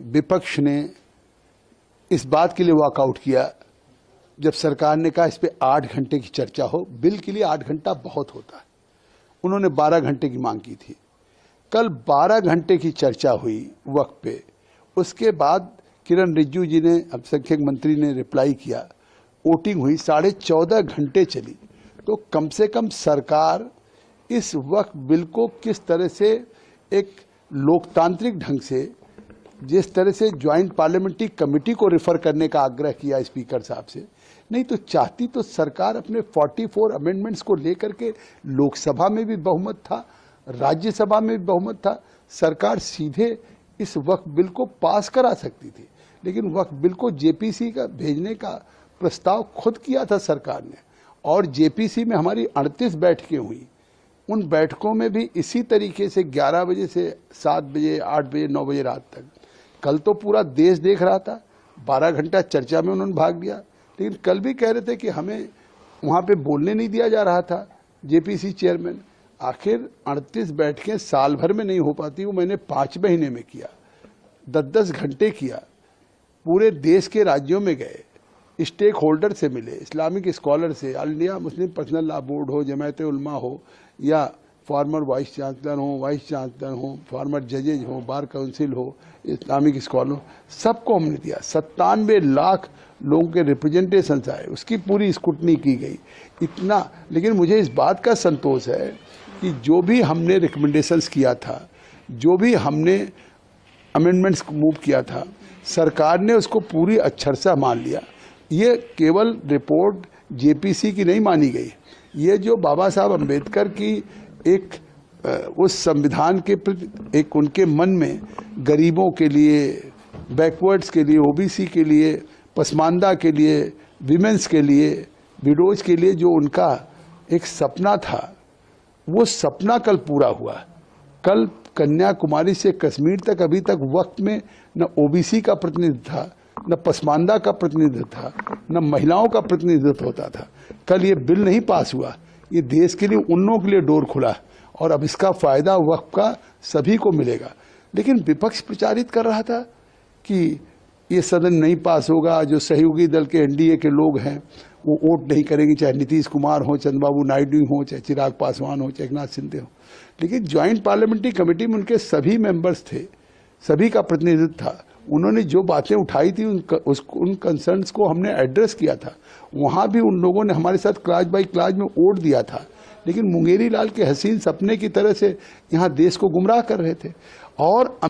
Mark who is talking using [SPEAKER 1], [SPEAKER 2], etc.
[SPEAKER 1] विपक्ष ने इस बात के लिए वॉकआउट किया जब सरकार ने कहा इस पे 8 घंटे की चर्चा हो। बिल के लिए 8 घंटा बहुत होता है। उन्होंने 12 घंटे की मांग की थी। कल 12 घंटे की चर्चा हुई वक्त पे। उसके बाद किरण रिजिजू जी ने, अल्पसंख्यक मंत्री ने रिप्लाई किया, वोटिंग हुई, 14.5 घंटे चली। तो कम से कम सरकार इस वक्त बिल को किस तरह से एक लोकतांत्रिक ढंग से, जिस तरह से ज्वाइंट पार्लियामेंट्री कमेटी को रेफर करने का आग्रह किया स्पीकर साहब से, नहीं तो चाहती तो सरकार अपने 44 अमेंडमेंट्स को लेकर के, लोकसभा में भी बहुमत था, राज्यसभा में भी बहुमत था, सरकार सीधे इस वक्त बिल को पास करा सकती थी। लेकिन वक्त बिल को जेपीसी का भेजने का प्रस्ताव खुद किया था सरकार ने, और जेपीसी में हमारी 38 बैठकें हुई। उन बैठकों में भी इसी तरीके से 11 बजे से 7 बजे, 8 बजे, 9 बजे रात तक। कल तो पूरा देश देख रहा था, 12 घंटा चर्चा में उन्होंने भाग लिया। लेकिन कल भी कह रहे थे कि हमें वहाँ पे बोलने नहीं दिया जा रहा था जेपीसी चेयरमैन। आखिर 38 बैठकें साल भर में नहीं हो पाती, वो मैंने 5 महीने में किया, 10-10 घंटे किया। पूरे देश के राज्यों में गए, स्टेक होल्डर से मिले, इस्लामिक स्कॉलर से, all India Muslim personal law board हो, जमायत उलमा हो, या फॉर्मर वाइस चांसलर हो, फॉर्मर जजेज हो, बार काउंसिल हो, इस्लामिक स्कॉलर हो, सबको हमने दिया। 97 लाख लोगों के रिप्रेजेंटेशन आए, उसकी पूरी स्क्रूटनी की गई। इतना, लेकिन मुझे इस बात का संतोष है कि जो भी हमने रिकमेंडेशंस किया था, जो भी हमने अमेंडमेंट्स मूव किया था, सरकार ने उसको पूरी अक्षरशः मान लिया। ये केवल रिपोर्ट जेपीसी की नहीं मानी गई, ये जो बाबा साहब अम्बेडकर की एक उस संविधान के प्रति एक उनके मन में गरीबों के लिए, बैकवर्ड्स के लिए, ओबीसी के लिए, पसमानदा के लिए, विमेंस के लिए, विडोज के लिए जो उनका एक सपना था, वो सपना कल पूरा हुआ। कल कन्याकुमारी से कश्मीर तक अभी तक वक्त में न ओबीसी का प्रतिनिधित्व था, न पसमानदा का प्रतिनिधित्व था, न महिलाओं का प्रतिनिधित्व होता था। कल ये बिल नहीं पास हुआ, ये देश के लिए, उन लोगों के लिए डोर खुला, और अब इसका फायदा वक्त का सभी को मिलेगा। लेकिन विपक्ष प्रचारित कर रहा था कि ये सदन नहीं पास होगा, जो सहयोगी दल के एनडीए के लोग हैं वो वोट नहीं करेंगे, चाहे नीतीश कुमार हो, चंद्रबाबू नायडू हो, चाहे चिराग पासवान हो, चाहे एकनाथ शिंदे हो। लेकिन ज्वाइंट पार्लियामेंट्री कमेटी में उनके सभी मेंबर्स थे, सभी का प्रतिनिधित्व था। उन्होंने जो बातें उठाई थी उन कंसर्न्स को हमने एड्रेस किया था। वहाँ भी उन लोगों ने हमारे साथ क्लाज बाई क्लाज में वोट दिया था। लेकिन मुंगेरी लाल के हसीन सपने की तरह से यहाँ देश को गुमराह कर रहे थे। और